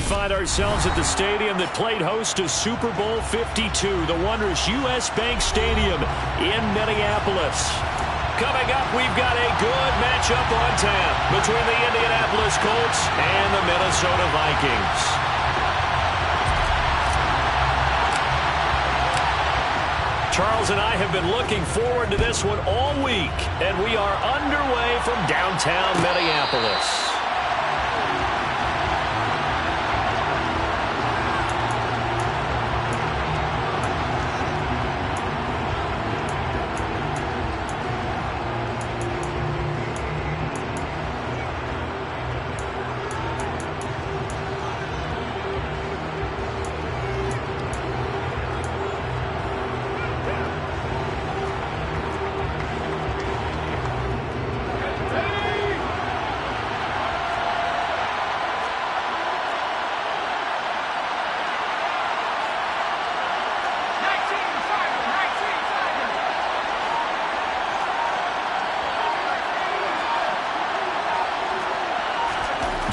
find ourselves at the stadium that played host to Super Bowl 52, the wondrous U.S. Bank Stadium in Minneapolis. Coming up, we've got a good matchup on tap between the Indianapolis Colts and the Minnesota Vikings. Charles and I have been looking forward to this one all week, and we are underway from downtown Minneapolis.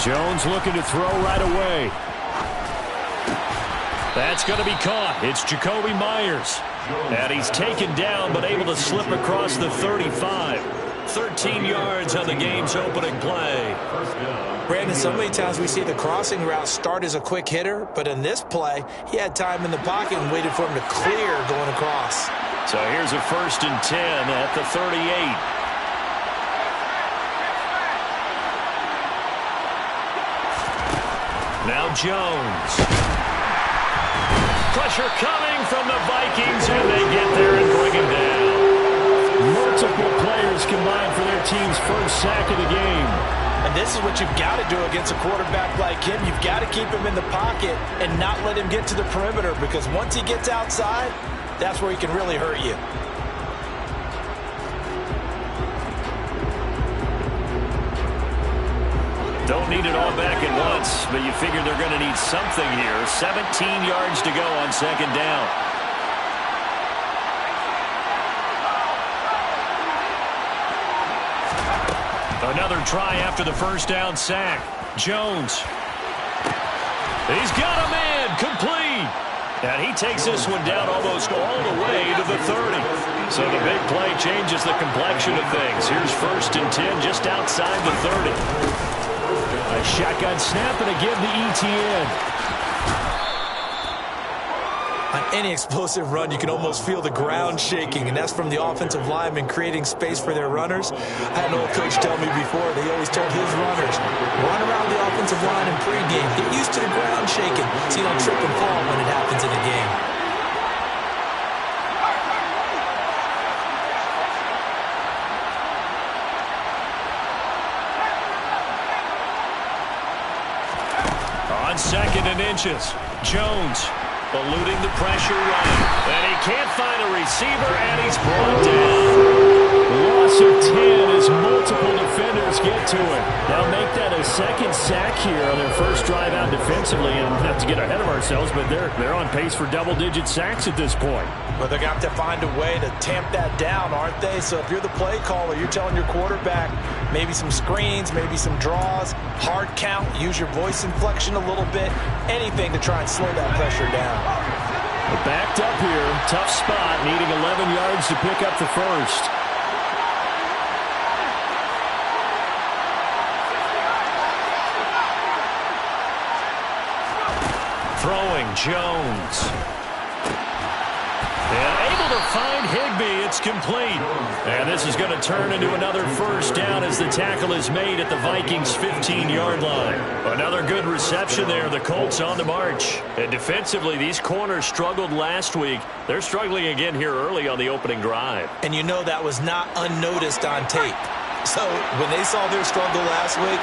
Jones looking to throw right away. That's going to be caught. It's Jacoby Myers. And he's taken down but able to slip across the 35. 13 yards on the game's opening play. Brandon, so many times we see the crossing route start as a quick hitter, but in this play, he had time in the pocket and waited for him to clear going across. So here's a 1st and 10 at the 38. Now Jones. Pressure coming from the Vikings, and they get there and bring him down. Multiple players combined for their team's first sack of the game. And this is what you've got to do against a quarterback like him. You've got to keep him in the pocket and not let him get to the perimeter, because once he gets outside, that's where he can really hurt you. Don't need it all back at once, but you figure they're going to need something here. 17 yards to go on 2nd down. Another try after the 1st down sack. Jones. He's got a man, complete. And he takes this one down almost all the way to the 30. So the big play changes the complexion of things. Here's 1st and 10 just outside the 30. A shotgun snap and again the ETN. On any explosive run, you can almost feel the ground shaking, and that's from the offensive linemen creating space for their runners. I had an old coach tell me before, they always told his runners, run around the offensive line in pregame. Get used to the ground shaking so you don't trip and fall when it happens in the game. On 2nd and inches, Jones eluding the pressure running. And he can't find a receiver, and he's brought down. Loss of 10 as multiple defenders get to him. They'll make that a 2nd sack here on their first drive out defensively. And not to get ahead of ourselves, but they're on pace for double-digit sacks at this point. But they're going to have to find a way to tamp that down, aren't they? So if you're the play caller, you're telling your quarterback maybe some screens, maybe some draws, hard count, use your voice inflection a little bit, anything to try and slow that pressure down. Backed up here, tough spot, needing 11 yards to pick up the 1st. Throwing Jones. And able to find Higbee. It's complete. And this is going to turn into another 1st down as the tackle is made at the Vikings' 15-yard line. Another good reception there. The Colts on the march. And defensively, these corners struggled last week. They're struggling again here early on the opening drive. And you know that was not unnoticed on tape. So when they saw their struggle last week,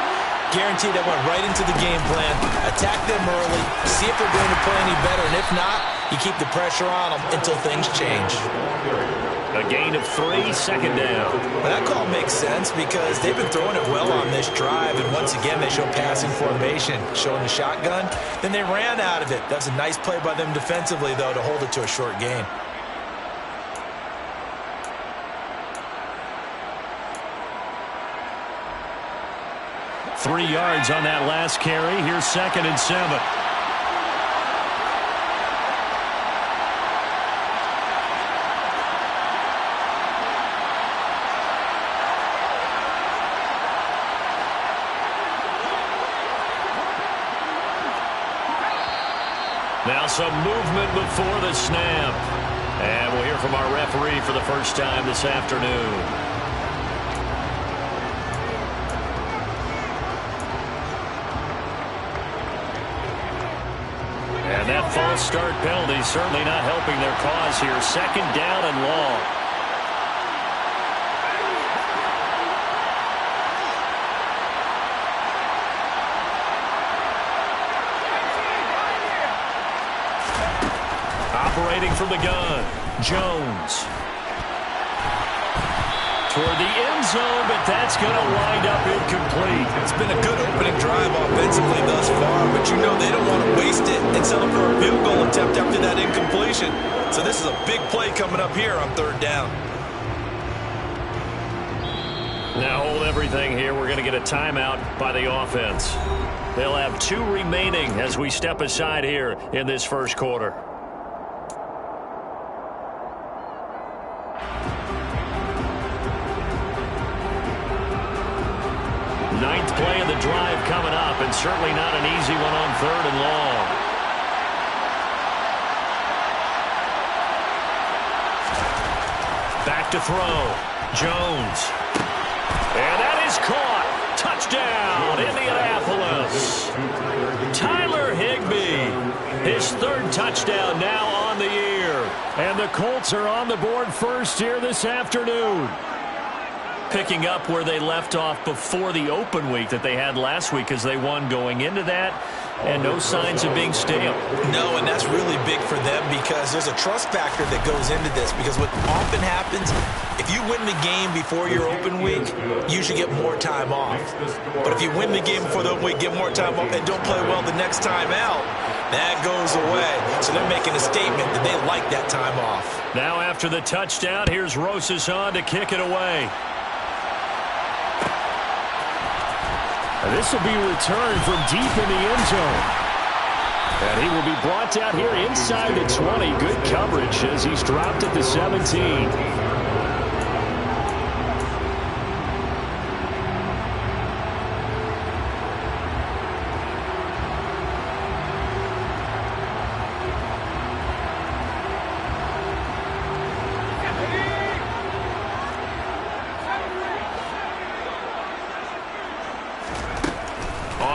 guaranteed they went right into the game plan, attack them early, see if they're going to play any better, and if not, you keep the pressure on them until things change. A gain of 3, 2nd down. Well, that call makes sense because they've been throwing it well on this drive, and once again they show passing formation, showing the shotgun. Then they ran out of it. That's a nice play by them defensively, though, to hold it to a short gain. Three yards on that last carry. Here's 2nd and 7. Now some movement before the snap. And we'll hear from our referee for the first time this afternoon. And that false start penalty certainly not helping their cause here. Second down and long. Operating from the gun, Jones. Toward the end zone, but that's going to wind up incomplete. It's been a good opening drive offensively thus far, but you know they don't want to waste it and settle for a field goal attempt after that incompletion. So this is a big play coming up here on third down. Now hold everything here. We're going to get a timeout by the offense. They'll have 2 remaining as we step aside here in this first quarter. Ninth play of the drive coming up, and certainly not an easy one on third and long. Back to throw. Jones. And that is caught. Touchdown, Indianapolis. Tyler Higbee. His 3rd touchdown now on the year. And the Colts are on the board first here this afternoon. Picking up where they left off before the open week that they had last week as they won going into that, and no signs of being stale. No, and that's really big for them because there's a trust factor that goes into this, because what often happens, if you win the game before your open week, you should get more time off. But if you win the game before the open week, get more time off, and don't play well the next time out, that goes away. So they're making a statement that they like that time off. Now after the touchdown, here's Rosas on to kick it away. This will be returned from deep in the end zone. And he will be brought down here inside the 20. Good coverage as he's dropped at the 17.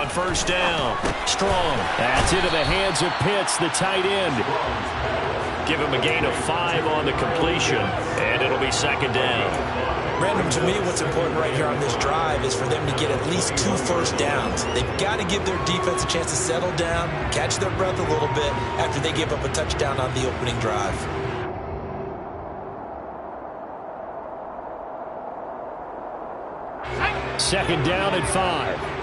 First down. Strong. That's into the hands of Pitts, the tight end. Give him a gain of 5 on the completion, and it'll be second down. Brandon, to me, what's important right here on this drive is for them to get at least 2 first downs. They've got to give their defense a chance to settle down, catch their breath a little bit after they give up a touchdown on the opening drive. Second down and 5.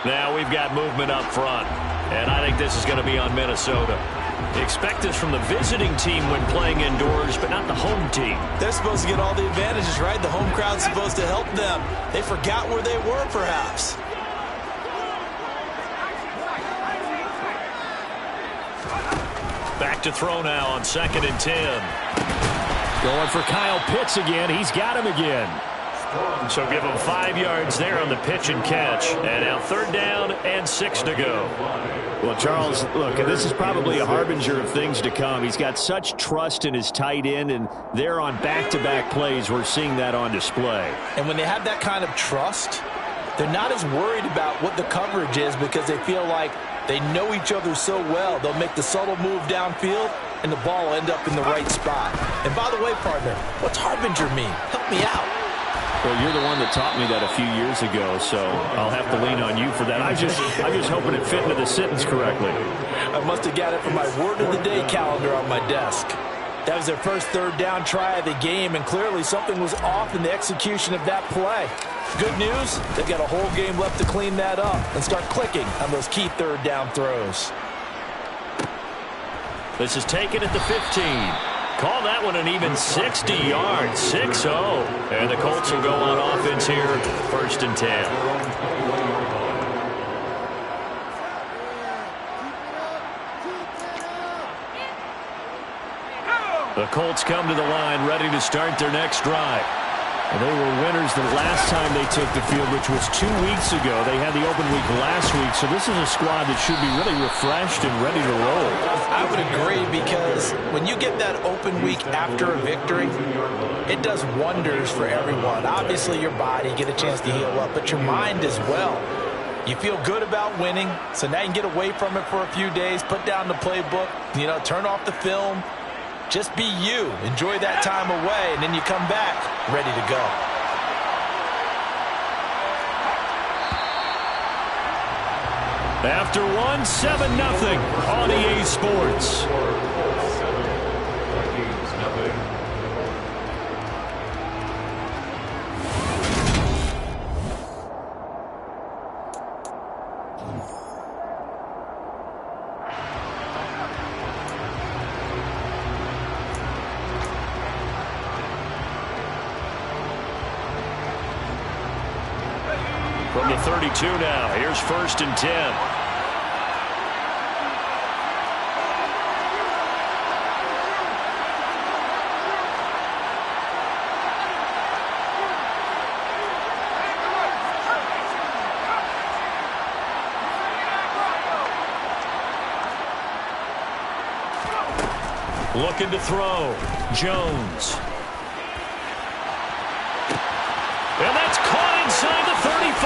Now we've got movement up front, and I think this is going to be on Minnesota. Expect this from the visiting team when playing indoors, but not the home team. They're supposed to get all the advantages, right? The home crowd's supposed to help them. They forgot where they were, perhaps. Back to throw now on 2nd and 10. Going for Kyle Pitts again. He's got him again. So give him 5 yards there on the pitch and catch. And now 3rd down and 6 to go. Well, Charles, look, this is probably a harbinger of things to come. He's got such trust in his tight end, and they're on back-to-back plays. We're seeing that on display. And when they have that kind of trust, they're not as worried about what the coverage is because they feel like they know each other so well. They'll make the subtle move downfield, and the ball will end up in the right spot. And by the way, partner, what's harbinger mean? Help me out. Well, you're the one that taught me that a few years ago, so I'll have to lean on you for that. I'm just hoping it fit into the sentence correctly. I must have got it from my word of the day calendar on my desk. That was their first 3rd down try of the game, and clearly something was off in the execution of that play. Good news, they've got a whole game left to clean that up and start clicking on those key 3rd down throws. This is taken at the 15. Call that one an even 60 yards, 6-0. And the Colts will go on offense here, 1st and 10. The Colts come to the line ready to start their next drive. And they were winners the last time they took the field, which was 2 weeks ago. They had the open week last week, so this is a squad that should be really refreshed and ready to roll. I would agree, because when you get that open week after a victory, it does wonders for everyone. Obviously, your body, get a chance to heal up, but your mind as well. You feel good about winning, so now you can get away from it for a few days, put down the playbook, turn off the film. Just be you. Enjoy that time away, and then you come back ready to go. After one, 7-0 on EA Sports. From the 32 now, here's 1st and 10. Looking to throw, Jones. And that's caught inside the 35.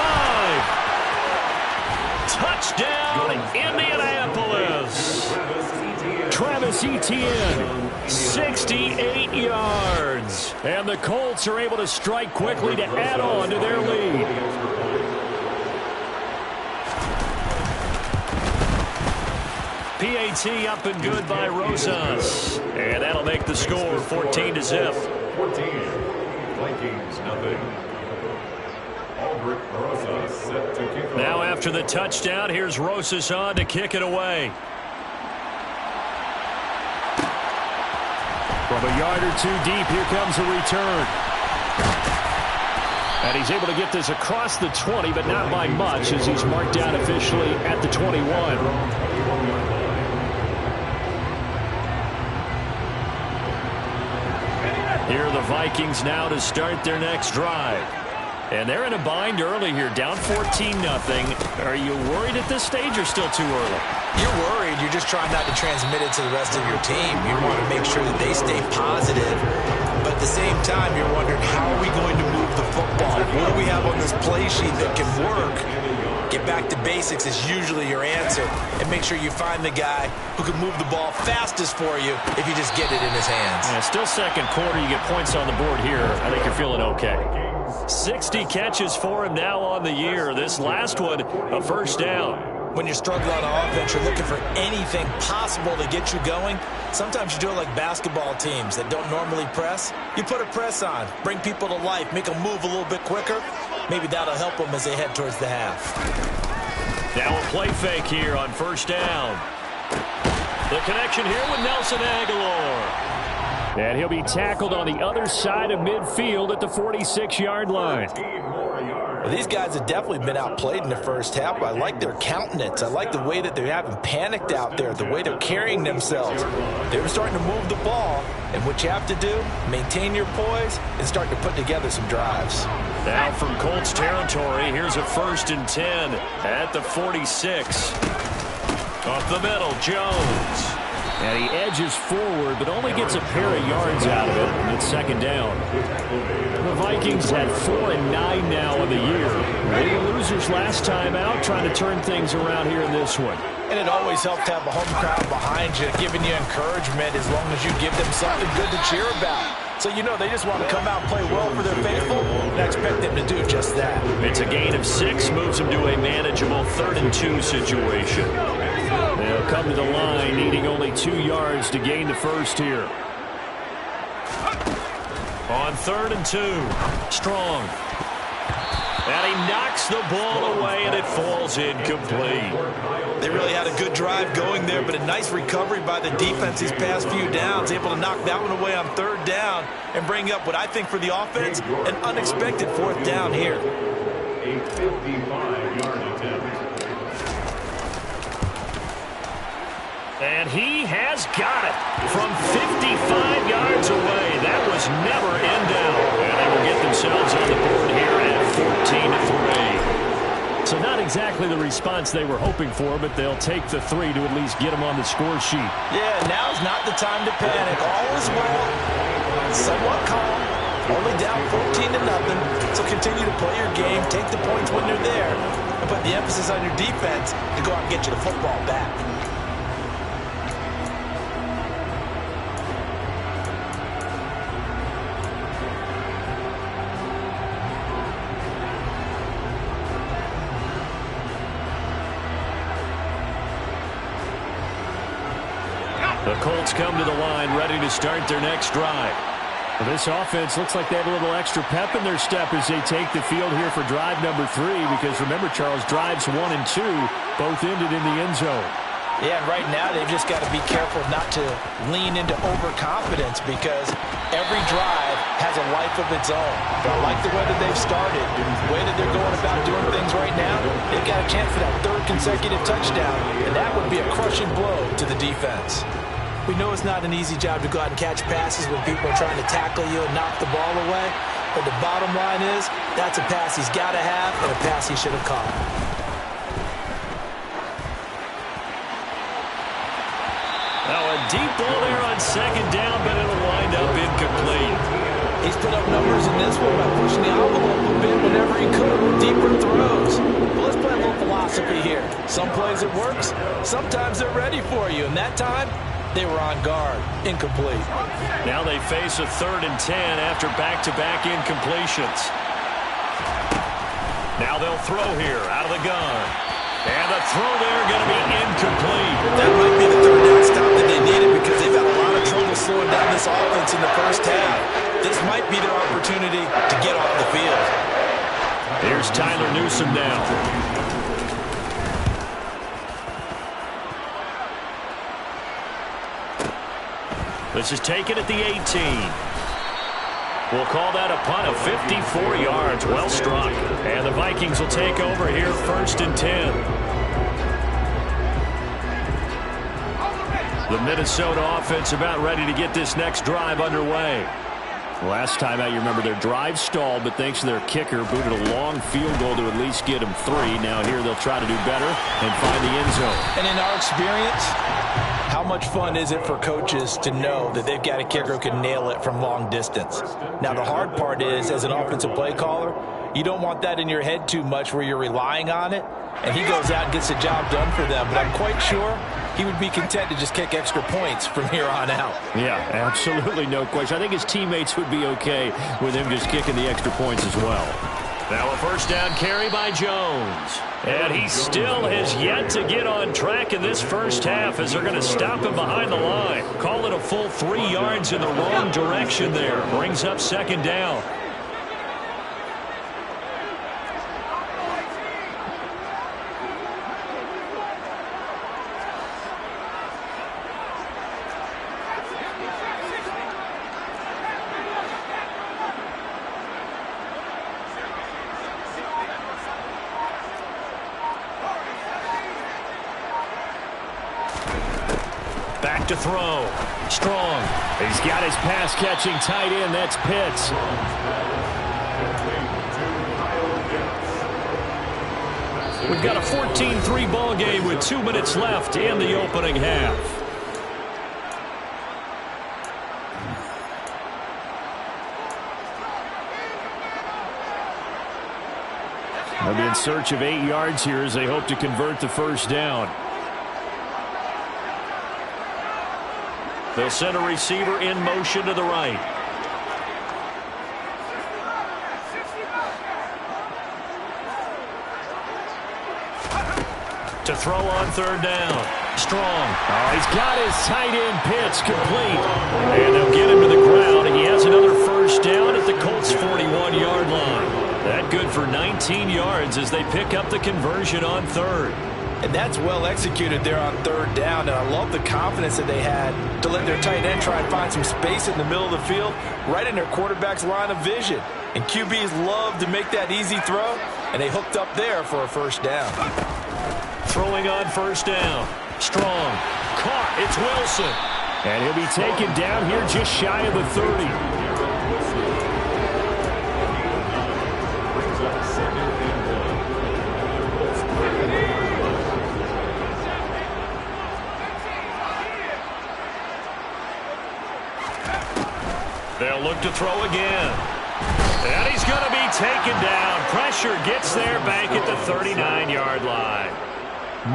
Touchdown, Indianapolis. Travis Etienne, 68 yards. And the Colts are able to strike quickly to add on to their lead. PAT up and good by Rosas. And that'll make the score 14-0. 14. Vikings, nothing. Now after the touchdown, here's Rosas on to kick it away. From a yard or two deep, here comes a return. And he's able to get this across the 20, but not by much, as he's marked down officially at the 21. Here are the Vikings now to start their next drive. And they're in a bind early here, down 14-0. Are you worried at this stage or still too early? You're worried. You're just trying not to transmit it to the rest of your team. You want to make sure that they stay positive. But at the same time, you're wondering, how are we going to move the football? What do we have on this play sheet that can work? Get back to basics is usually your answer. And make sure you find the guy who can move the ball fastest for you if you just get it in his hands. Yeah, still second quarter. You get points on the board here. I think you're feeling okay. 60 catches for him now on the year. This last one, a first down. When you're struggling on offense, you're looking for anything possible to get you going. Sometimes you do it like basketball teams that don't normally press. You put a press on, bring people to life, make them move a little bit quicker. Maybe that'll help them as they head towards the half. Now a play fake here on first down. The connection here with Nelson Aguilar. And he'll be tackled on the other side of midfield at the 46-yard line. Well, these guys have definitely been outplayed in the first half. I like their countenance. I like the way that they haven't panicked out there, the way they're carrying themselves. They're starting to move the ball, and what you have to do, maintain your poise and start to put together some drives. Now from Colts territory, here's a 1st and 10 at the 46. Up the middle, Jones. And he edges forward, but only gets a pair of yards out of it, and it's second down. The Vikings had 4-9 now in the year. They were losers last time out, trying to turn things around here in this one. And it always helps to have a home crowd behind you, giving you encouragement as long as you give them something good to cheer about. So you know they just want to come out and play well for their faithful, and I expect them to do just that. It's a gain of 6, moves them to a manageable 3rd and 2 situation. They'll come to the line, needing only 2 yards to gain the first here. On 3rd and 2, Strong. And he knocks the ball away, and it falls incomplete. They really had a good drive going there, but a nice recovery by the defense these past few downs, able to knock that one away on 3rd down and bring up what I think for the offense, an unexpected 4th down here. A 55-yard attempt. And he has got it from 55 yards away. That was never in doubt. And they will get themselves on the board here at 14-3. So not exactly the response they were hoping for, but they'll take the 3 to at least get them on the score sheet. Yeah, now's not the time to panic. All is well. Somewhat calm. Only down 14-0. So continue to play your game, take the points when they're there, and put the emphasis on your defense to go out and get you the football back. The Colts come to the line, ready to start their next drive. Well, this offense looks like they have a little extra pep in their step as they take the field here for drive number 3, because remember, Charles, drives 1 and 2 both ended in the end zone. Yeah, and right now they've just got to be careful not to lean into overconfidence, because every drive has a life of its own. But I like the way that they've started, the way that they're going about doing things right now. They've got a chance for that 3rd consecutive touchdown, and that would be a crushing blow to the defense. We know it's not an easy job to go out and catch passes when people are trying to tackle you and knock the ball away. But the bottom line is, that's a pass he's got to have and a pass he should have caught. Now a deep ball there on 2nd down, but it'll wind up incomplete. He's put up numbers in this one by pushing the envelope a bit whenever he could with deeper throws. But let's play a little philosophy here. Some plays it works, sometimes they're ready for you, and that time, they were on guard. Incomplete. Now they face a 3rd and 10 after back-to-back incompletions. Now they'll throw here out of the gun. And the throw there going to be incomplete. That might be the 3rd down stop that they needed, because they've had a lot of trouble slowing down this offense in the first half. This might be their opportunity to get off the field. Here's Tyler Newsome now. This is taken at the 18. We'll call that a punt of 54 yards. Well struck. And the Vikings will take over here 1st and 10. The Minnesota offense about ready to get this next drive underway. Last time out, you remember their drive stalled, but thanks to their kicker, booted a long field goal to at least get them 3. Now here they'll try to do better and find the end zone. And in our experience, how much fun is it for coaches to know that they've got a kicker who can nail it from long distance? Now, the hard part is, as an offensive play caller, you don't want that in your head too much where you're relying on it, and he goes out and gets the job done for them. But I'm quite sure he would be content to just kick extra points from here on out. Yeah, absolutely no question. I think his teammates would be okay with him just kicking the extra points as well. Now a 1st down carry by Jones. And he still has yet to get on track in this first half, as they're going to stop him behind the line. Call it a full 3 yards in the wrong direction there. Brings up 2nd down. Back to throw. Strong. He's got his pass-catching tight end. That's Pitts. We've got a 14-3 ball game with 2 minutes left in the opening half. They'll be in search of 8 yards here as they hope to convert the 1st down. They'll send a receiver in motion to the right. To throw on 3rd down. Strong. Oh, he's got his tight end Pitts complete. And they'll get him to the ground. He has another 1st down at the Colts' 41-yard line. That good for 19 yards as they pick up the conversion on 3rd. And that's well executed there on 3rd down. And I love the confidence that they had to let their tight end try and find some space in the middle of the field, right in their quarterback's line of vision. And QBs love to make that easy throw. And they hooked up there for a first down. Throwing on first down. Strong. Caught. It's Wilson. And he'll be taken down here just shy of the 30. They'll look to throw again. And he's going to be taken down. Pressure gets there back at the 39-yard line.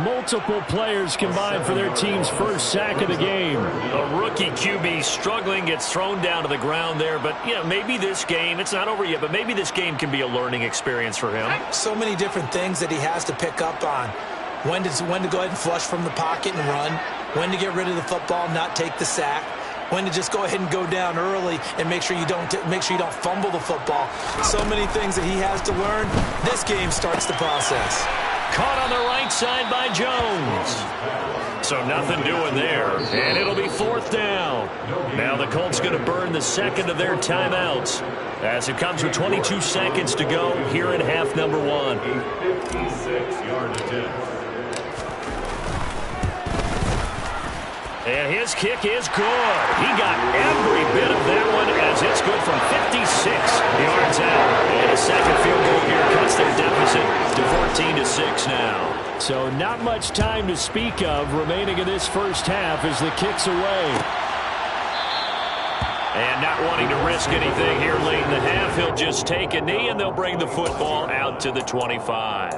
Multiple players combined for their team's first sack of the game. A rookie QB struggling, gets thrown down to the ground there. But, yeah, maybe this game, it's not over yet, but maybe this game can be a learning experience for him. So many different things that he has to pick up on. When to go ahead and flush from the pocket and run. When to get rid of the football, not take the sack. When to just go ahead and go down early and make sure you don't fumble the football. So many things that he has to learn. This game starts the process. Caught on the right side by Jones. So nothing doing there. And it'll be fourth down. Now the Colts going to burn the second of their timeouts as it comes with 22 seconds to go here in half number one. 56-yard attempt. And his kick is good. He got every bit of that one as it's good from 56 yards out. And a second field goal here cuts their deficit to 14-6 now. So not much time to speak of remaining in this first half as the kick's away. And not wanting to risk anything here late in the half, he'll just take a knee and they'll bring the football out to the 25.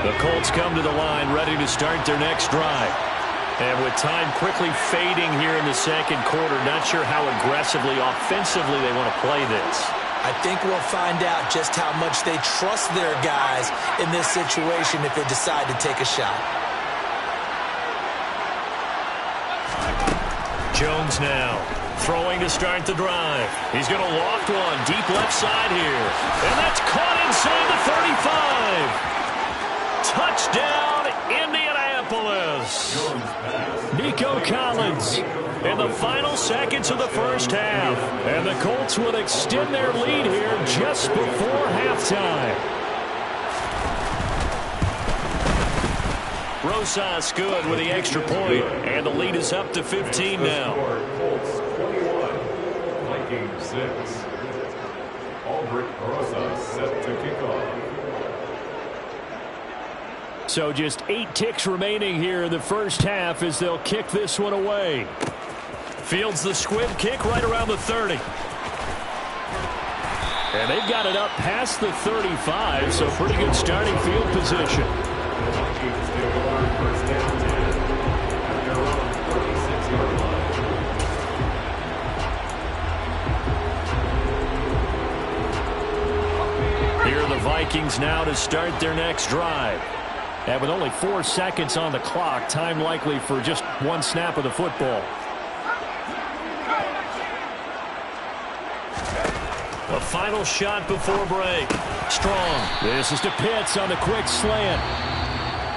The Colts come to the line ready to start their next drive. And with time quickly fading here in the second quarter, not sure how aggressively, offensively they want to play this. I think we'll find out just how much they trust their guys in this situation if they decide to take a shot. Jones now throwing to start the drive. He's going to loft one deep left side here. And that's caught inside the 35. Touchdown, Indianapolis. Nico Collins In the final seconds of the first half. and the Colts will extend their lead here just before halftime. Rosas good with the extra point, and the lead is up to 15 now. Colts 21, Vikings 6. Albrecht Rosas set to kick off. So just 8 ticks remaining here in the first half as they'll kick this one away. Fields the squib kick right around the 30. And they've got it up past the 35, so pretty good starting field position. Vikings take over first down 10 at their own 36-yard line. Here are the Vikings now to start their next drive. And with only 4 seconds on the clock, time likely for just one snap of the football. A final shot before break. Strong. This is to Pitts on the quick slant.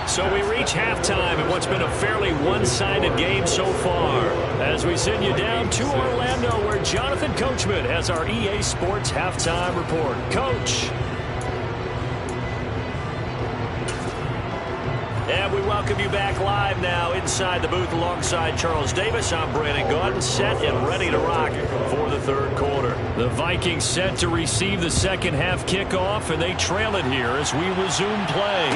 So we reach halftime in what's been a fairly one-sided game so far. As we send you down to Orlando, where Jonathan Coachman has our EA Sports halftime report. Coach. And we welcome you back live now inside the booth alongside Charles Davis. I'm Brandon Gaudin, set and ready to rock for the third quarter. The Vikings set to receive the second half kickoff, and they trail it here as we resume play.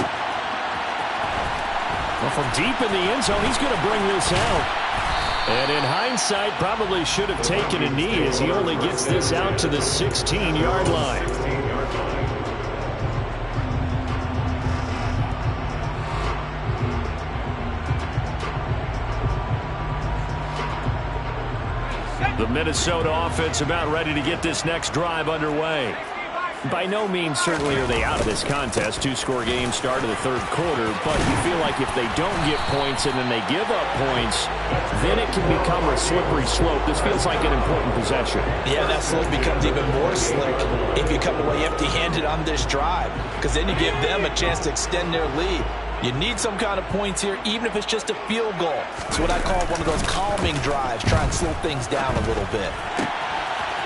Well, from deep in the end zone, he's going to bring this out. And in hindsight, probably should have taken a knee as he only gets this out to the 16-yard line. The Minnesota offense about ready to get this next drive underway. By no means certainly are they out of this contest. Two-score game start of the third quarter, but you feel like if they don't get points and then they give up points, then it can become a slippery slope. This feels like an important possession. Yeah, that slope becomes even more slick if you come away empty-handed on this drive, because then you give them a chance to extend their lead. You need some kind of points here, even if it's just a field goal. It's what I call one of those calming drives, try and slow things down a little bit.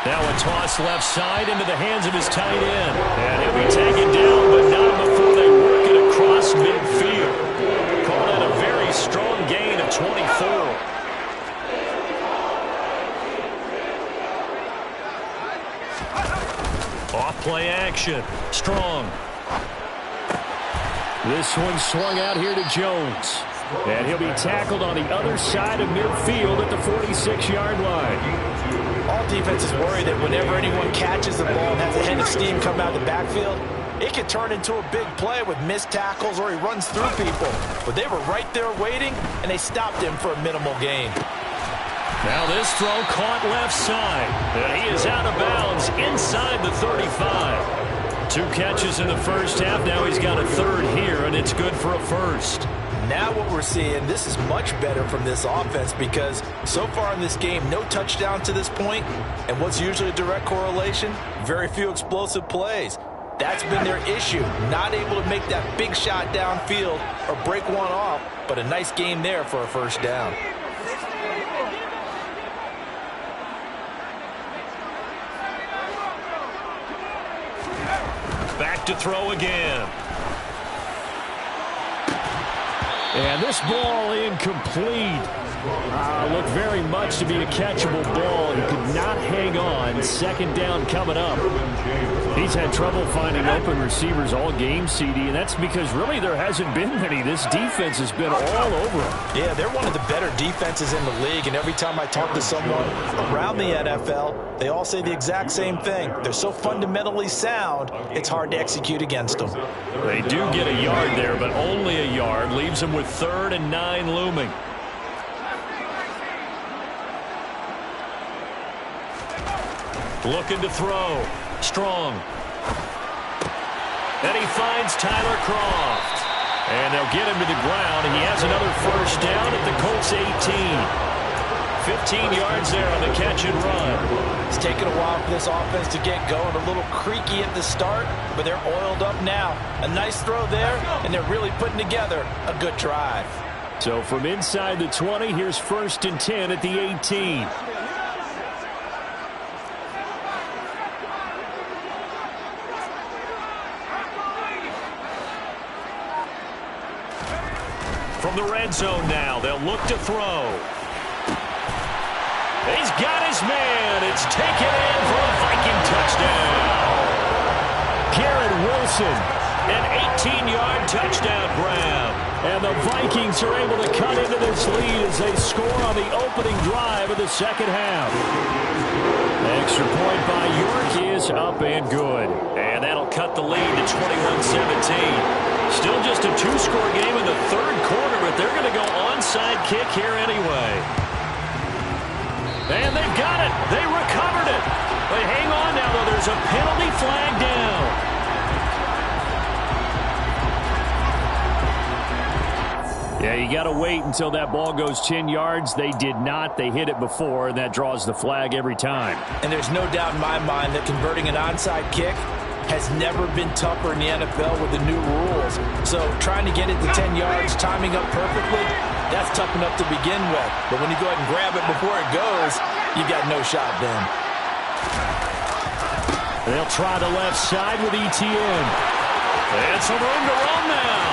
Now a toss left side into the hands of his tight end. And he'll be taken down, but not before they work it across midfield. Call that a very strong gain of 24. Off play action. Strong. This one swung out here to Jones. And he'll be tackled on the other side of midfield at the 46-yard line. All defenses worry that whenever anyone catches the ball and has a head of steam come out of the backfield, it can turn into a big play with missed tackles or he runs through people. But they were right there waiting, and they stopped him for a minimal gain. Now this throw caught left side. And he is out of bounds inside the 35. 2 catches in the first half. Now he's got a third here, and it's good for a first. Now what we're seeing, this is much better from this offense because so far in this game, no touchdown to this point, and what's usually a direct correlation? Very few explosive plays. That's been their issue, not able to make that big shot downfield or break one off, but a nice game there for a first down. Back to throw again. And this ball incomplete. Looked very much to be a catchable ball. He could not hang on. Second down coming up. He's had trouble finding open receivers all game, CD, and that's because really there hasn't been many. This defense has been all over him. Yeah, they're one of the better defenses in the league, and every time I talk to someone around the NFL, they all say the exact same thing. They're so fundamentally sound, it's hard to execute against them. They do get a yard there, but only a yard. Leaves them with 3rd and 9 looming. Looking to throw. Strong. And he finds Tyler Kroft. And they'll get him to the ground. And he has another first down at the Colts 18. 15 yards there on the catch and run. It's taken a while for this offense to get going. A little creaky at the start, but they're oiled up now. A nice throw there, and they're really putting together a good drive. So from inside the 20, here's 1st and 10 at the 18. From the red zone now, they'll look to throw. He's got his man. It's taken in for a Viking touchdown. Garrett Wilson. An 18-yard touchdown grab. And the Vikings are able to cut into this lead as they score on the opening drive of the second half. Extra point by York is up and good. And that'll cut the lead to 21-17. Still just a 2-score game in the third quarter, but they're going to go onside kick here anyway. And they've got it. They recovered it. They hang on now, though. There's a penalty flag down. Yeah, you got to wait until that ball goes 10 yards. They did not. They hit it before, and that draws the flag every time. And there's no doubt in my mind that converting an onside kick has never been tougher in the NFL with the new rules. So trying to get it to 10 yards, timing up perfectly, that's tough enough to begin with. But when you go ahead and grab it before it goes, you got no shot then. They'll try the left side with ETN. And some room to run now.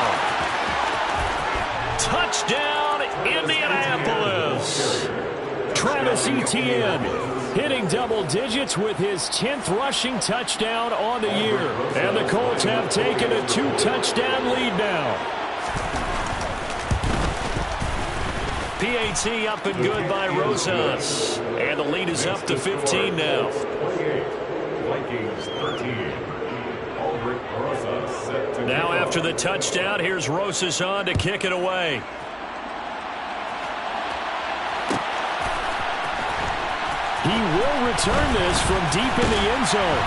Touchdown, Indianapolis. Travis Etienne hitting double digits with his 10th rushing touchdown on the year. And the Colts have taken a 2-touchdown lead now. PAT up and good by Rosas. And the lead is up to 15 now. Vikings 13. Now after the touchdown, here's Rosas on to kick it away. He will return this from deep in the end zone.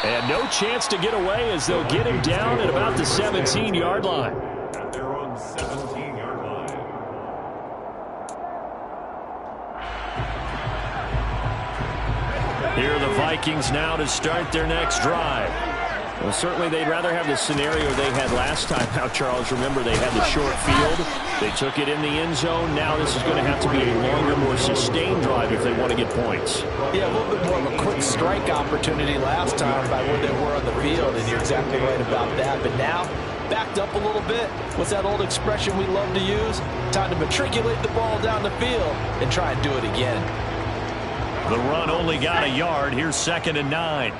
And no chance to get away as they'll get him down at about the 17-yard line. At their own 17-yard line. Here are the Vikings now to start their next drive. Well, certainly they'd rather have the scenario they had last time out, Charles. Remember, they had the short field. They took it in the end zone. Now this is going to have to be a longer, more sustained drive if they want to get points. Yeah, a little bit more of a quick strike opportunity last time by where they were on the field, and you're exactly right about that. But now, backed up a little bit. What's that old expression we love to use? Time to matriculate the ball down the field and try and do it again. The run only got a yard. Here's 2nd and 9.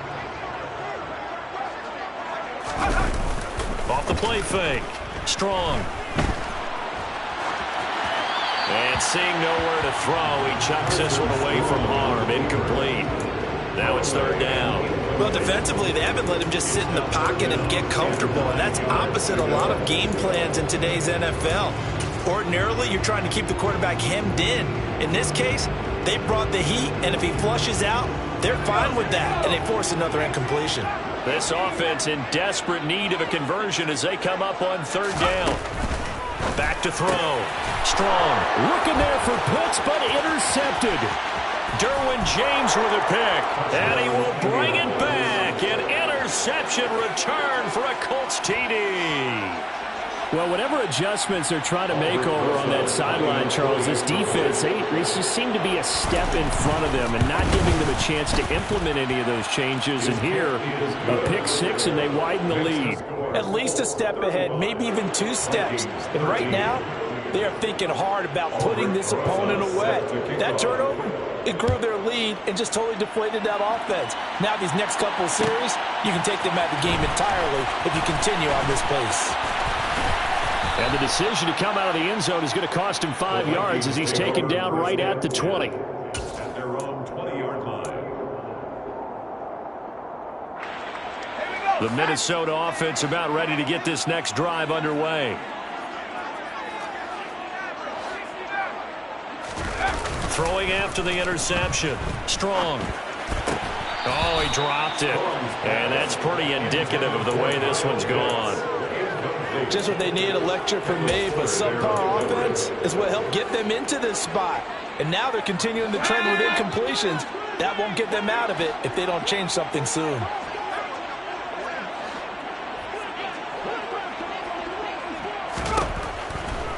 Off the play fake. Strong. And seeing nowhere to throw, he chucks this one away from harm. Incomplete. Now it's 3rd down. Well, defensively, they haven't let him just sit in the pocket and get comfortable, and that's opposite a lot of game plans in today's NFL. Ordinarily, you're trying to keep the quarterback hemmed in. In this case, they brought the heat, and if he flushes out, they're fine with that, and they force another incompletion. This offense in desperate need of a conversion as they come up on 3rd down. Back to throw. Strong. Looking there for Pitts, but intercepted. Derwin James with a pick. And he will bring it back. An interception return for a Colts TD. Well, whatever adjustments they're trying to make over on that sideline, Charles, this defense, they just seem to be a step in front of them and not giving them a chance to implement any of those changes. And here, a pick 6, and they widen the lead. At least a step ahead, maybe even 2 steps. And right now, they are thinking hard about putting this opponent away. That turnover, it grew their lead and just totally deflated that offense. Now these next couple of series, you can take them out of the game entirely if you continue on this pace. And the decision to come out of the end zone is going to cost him 5 yards as he's taken down right at the 20. At their own 20-yard line. The Minnesota offense about ready to get this next drive underway. Throwing after the interception. Strong. Oh, he dropped it. And that's pretty indicative of the way this one's gone. Just what they need, a lecture from me, but subpar offense is what helped get them into this spot. And now they're continuing the trend with incompletions. That won't get them out of it if they don't change something soon.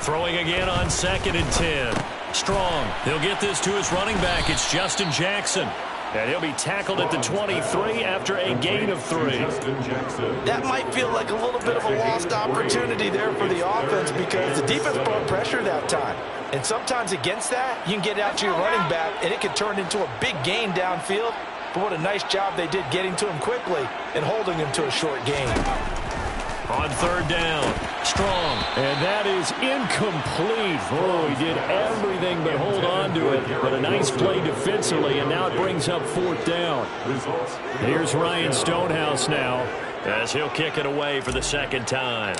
Throwing again on 2nd and 10. Strong. He'll get this to his running back. It's Justin Jackson. And he'll be tackled at the 23 after a gain of 3. That might feel like a little bit of a lost opportunity there for the offense because the defense brought pressure that time. And sometimes against that, you can get out to your running back, and it can turn into a big gain downfield. But what a nice job they did getting to him quickly and holding him to a short gain. On 3rd down. Strong. And that is incomplete. Oh, he did everything but hold on to it. But a nice play defensively, and now it brings up 4th down. Here's Ryan Stonehouse now, as he'll kick it away for the 2nd time.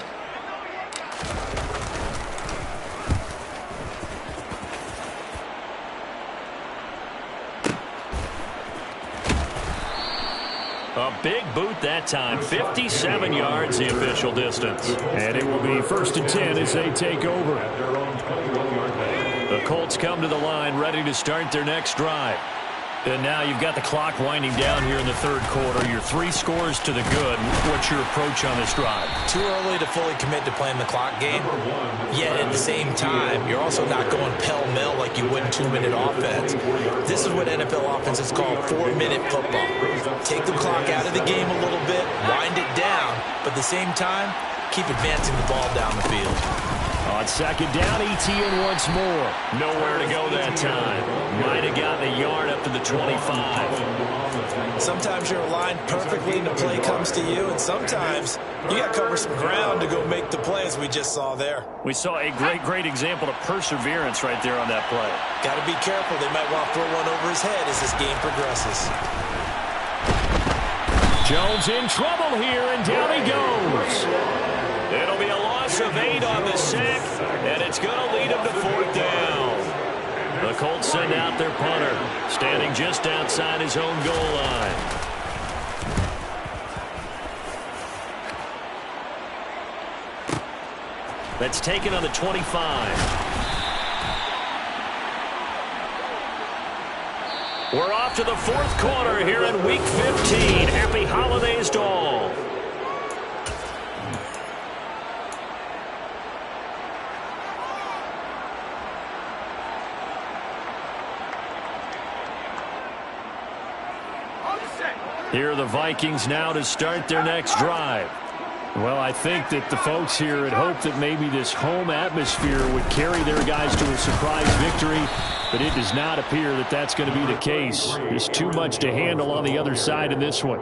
A big boot that time. 57 yards the official distance. And it will be 1st and 10 as they take over. The Colts come to the line ready to start their next drive. And now you've got the clock winding down here in the 3rd quarter. You're 3 scores to the good. What's your approach on this drive? Too early to fully commit to playing the clock game. Yet at the same time, you're also not going pell-mell like you would in 2-minute offense. This is what NFL offenses call 4-minute football. Take the clock out of the game a little bit, wind it down, but at the same time, keep advancing the ball down the field. On 2nd down, ETN once more. Nowhere to go that time. Might have gotten a yard up to the 25. Sometimes you're aligned perfectly and the play comes to you, and sometimes you got to cover some ground to go make the play, as we just saw there. We saw a great example of perseverance right there on that play. Got to be careful. They might want to throw one over his head as this game progresses. Jones in trouble here, and down he goes. It'll be a loss of 8 on the sack, and it's going to lead him to 4th down. The Colts send out their punter, standing just outside his own goal line. that's taken on the 25. We're off to the fourth quarter here in Week 15. Happy holidays to all. Here are the Vikings now to start their next drive. Well, I think that the folks here had hoped that maybe this home atmosphere would carry their guys to a surprise victory, but it does not appear that that's going to be the case. There's too much to handle on the other side in this one.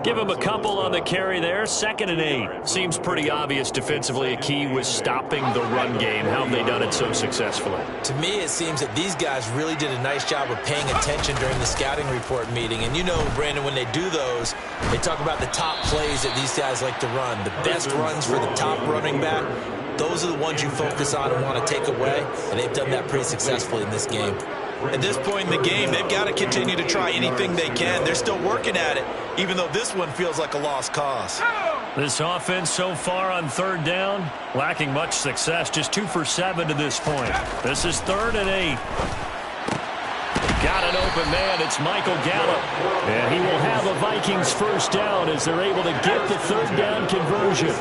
Give him a couple on the carry there. 2nd and 8. Seems pretty obvious defensively a key was stopping the run game. How have they done it so successfully? To me, it seems that these guys really did a nice job of paying attention during the scouting report meeting. And you know, Brandon, when they do those, they talk about the top plays that these guys like to run. The best runs for the top running back, those are the ones you focus on and want to take away. And they've done that pretty successfully in this game. At this point in the game, they've got to continue to try anything they can. They're still working at it, even though this one feels like a lost cause. This offense so far on 3rd down, lacking much success, just 2 for 7 to this point. This is 3rd and 8. Got an open man. It's Michael Gallup. And he will have a Vikings first down as they're able to get the 3rd down conversion.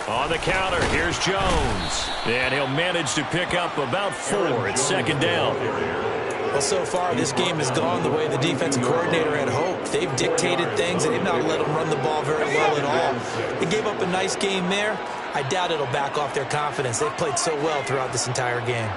On the counter, here's Jones. And he'll manage to pick up about 4. It's 2nd down. Well, so far, this game has gone the way the defensive coordinator had hoped. They've dictated things, and they've not let them run the ball very well at all. They gave up a nice game there. I doubt it'll back off their confidence. They've played so well throughout this entire game.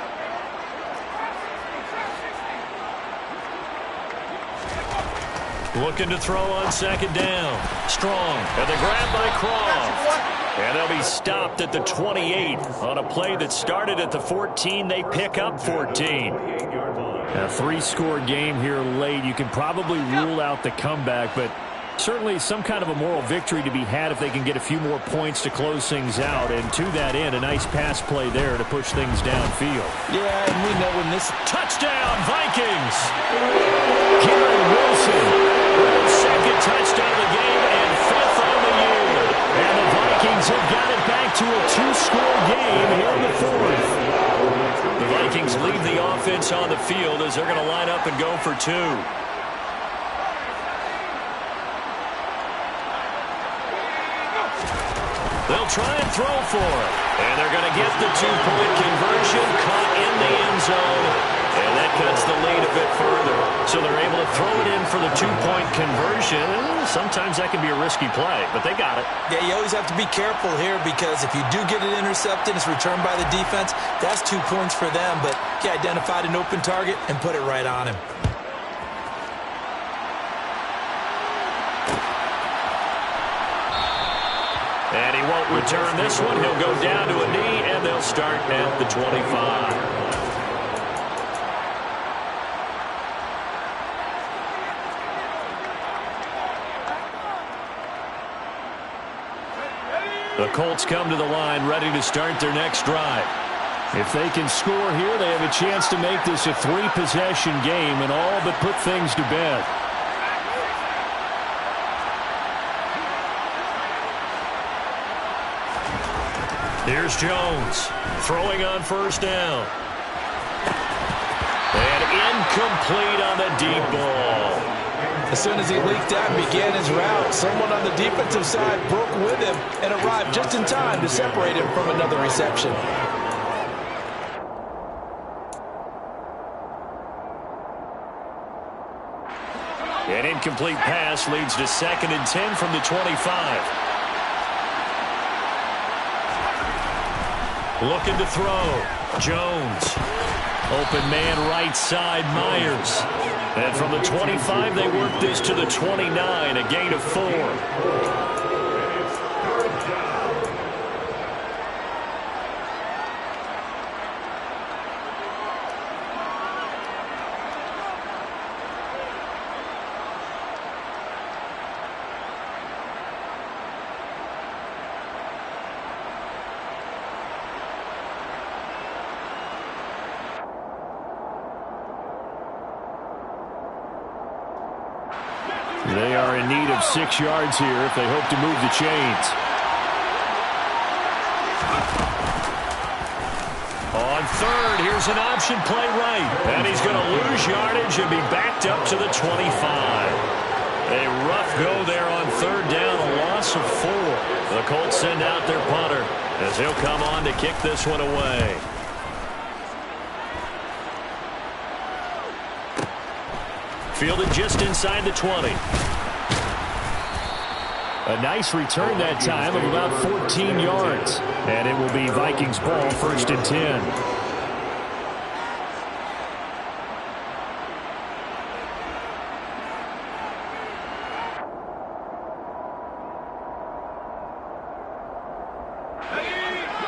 Looking to throw on 2nd down. Strong. And the grab by Croft. And they'll be stopped at the 28 on a play that started at the 14. They pick up 14. A 3-score game here late. You can probably rule out the comeback, but certainly some kind of a moral victory to be had if they can get a few more points to close things out. And to that end, a nice pass play there to push things downfield. Yeah, and we know when this... Touchdown, Vikings! Kieran Wilson, 2nd touchdown of the game and 5th on the year. And the Vikings have got it back to a 2-score game here in the 4th. The Vikings leave the offense on the field as they're going to line up and go for 2. They'll try and throw for it. And they're going to get the 2-point conversion, caught in the end zone. And that cuts the lead a bit further. So they're able to throw it in for the 2-point conversion. Sometimes that can be a risky play, but they got it. Yeah, you always have to be careful here because if you do get it intercepted, it's returned by the defense. That's 2 points for them, but he identified an open target and put it right on him. And he won't return this one. He'll go down to a knee, and they'll start at the 25. The Colts come to the line ready to start their next drive. If they can score here, they have a chance to make this a 3-possession game and all but put things to bed. Here's Jones throwing on 1st down. And incomplete on the deep ball. As soon as he leaked out and began his route, someone on the defensive side broke with him and arrived just in time to separate him from another reception. An incomplete pass leads to 2nd and 10 from the 25. Looking to throw. Jones. Open man right side, Myers. And from the 25, they work this to the 29, a gain of 4. They are in need of 6 yards here if they hope to move the chains. On third, here's an option play right. And he's going to lose yardage and be backed up to the 25. A rough go there on third down, a loss of 4. The Colts send out their punter as he'll come on to kick this one away. Fielded just inside the 20. A nice return that time of about 14 yards. And it will be Vikings ball, 1st and 10.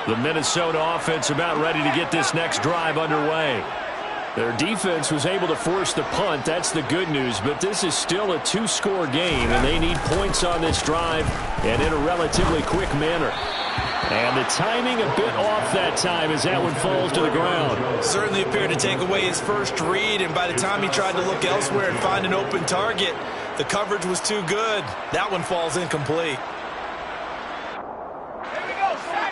The Minnesota offense about ready to get this next drive underway. Their defense was able to force the punt. That's the good news. But this is still a 2-score game, and they need points on this drive and in a relatively quick manner. And the timing a bit off that time as that one falls to the ground. Certainly appeared to take away his first read, and by the time he tried to look elsewhere and find an open target, the coverage was too good. That one falls incomplete.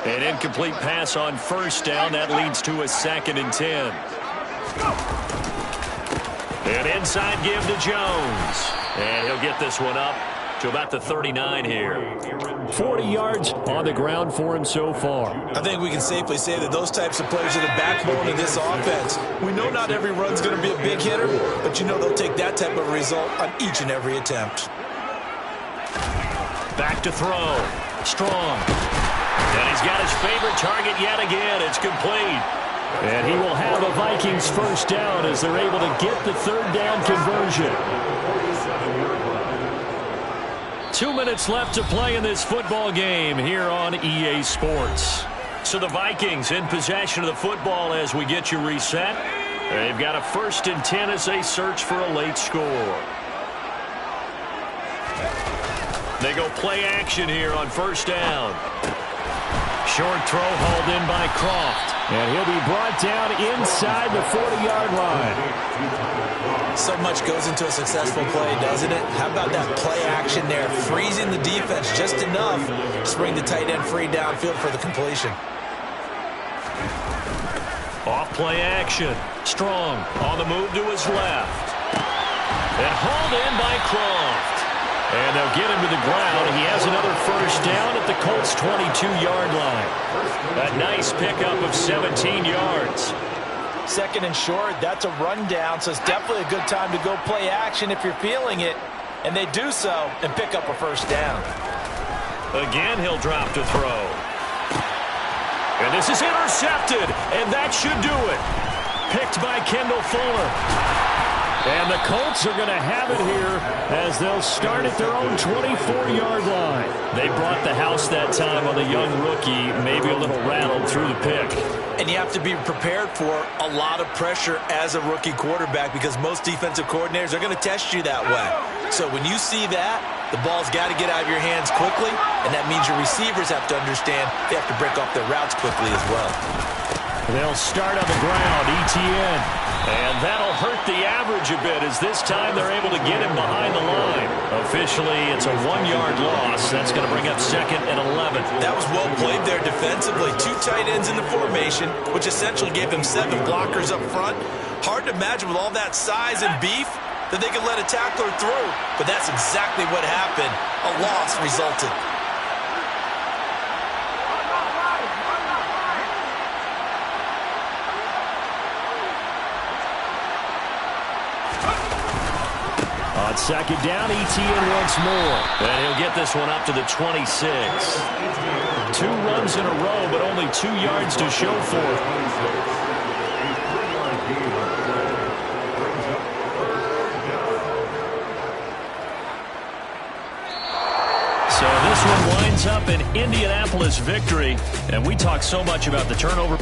An incomplete pass on first down. That leads to a 2nd and 10. An inside give to Jones. And he'll get this one up to about the 39 here. 40 yards on the ground for him so far. I think we can safely say that those types of players are the backbone of this offense. We know not every run's going to be a big hitter, but you know they'll take that type of result on each and every attempt. Back to throw. Strong. And he's got his favorite target yet again. It's complete. And he will have a Vikings first down as they're able to get the 3rd down conversion. 2 minutes left to play in this football game here on EA Sports. So the Vikings in possession of the football as we get you reset. They've got a 1st and 10 as they search for a late score. They go play action here on 1st down. Short throw hauled in by Croft. And he'll be brought down inside the 40-yard line. So much goes into a successful play, doesn't it? How about that play action there, freezing the defense just enough to bring the tight end free downfield for the completion. Off play action. Strong on the move to his left. And hauled in by Croft. And they'll get him to the ground. He has another first down at the Colts' 22-yard line. A nice pickup of 17 yards. 2nd and short, that's a rundown, so it's definitely a good time to go play action if you're feeling it. And they do so and pick up a first down. Again, he'll drop to throw. And this is intercepted, and that should do it. Picked by Kendall Fuller. And the Colts are going to have it here as they'll start at their own 24-yard line. They brought the house that time on the young rookie, maybe a little rattled through the pick. And you have to be prepared for a lot of pressure as a rookie quarterback because most defensive coordinators are going to test you that way. So when you see that, the ball's got to get out of your hands quickly, and that means your receivers have to understand they have to break off their routes quickly as well. They'll start on the ground, ETN. And that'll hurt the average a bit as this time they're able to get him behind the line. Officially, it's a 1-yard loss. That's going to bring up 2nd and 11. That was well played there defensively. 2 tight ends in the formation, which essentially gave them 7 blockers up front. Hard to imagine with all that size and beef that they could let a tackler through. But that's exactly what happened. A loss resulted. On 2nd down, ETN once more. And he'll get this one up to the 26. 2 runs in a row, but only 2 yards to show for it. So this one winds up an Indianapolis victory. And we talk so much about the turnover.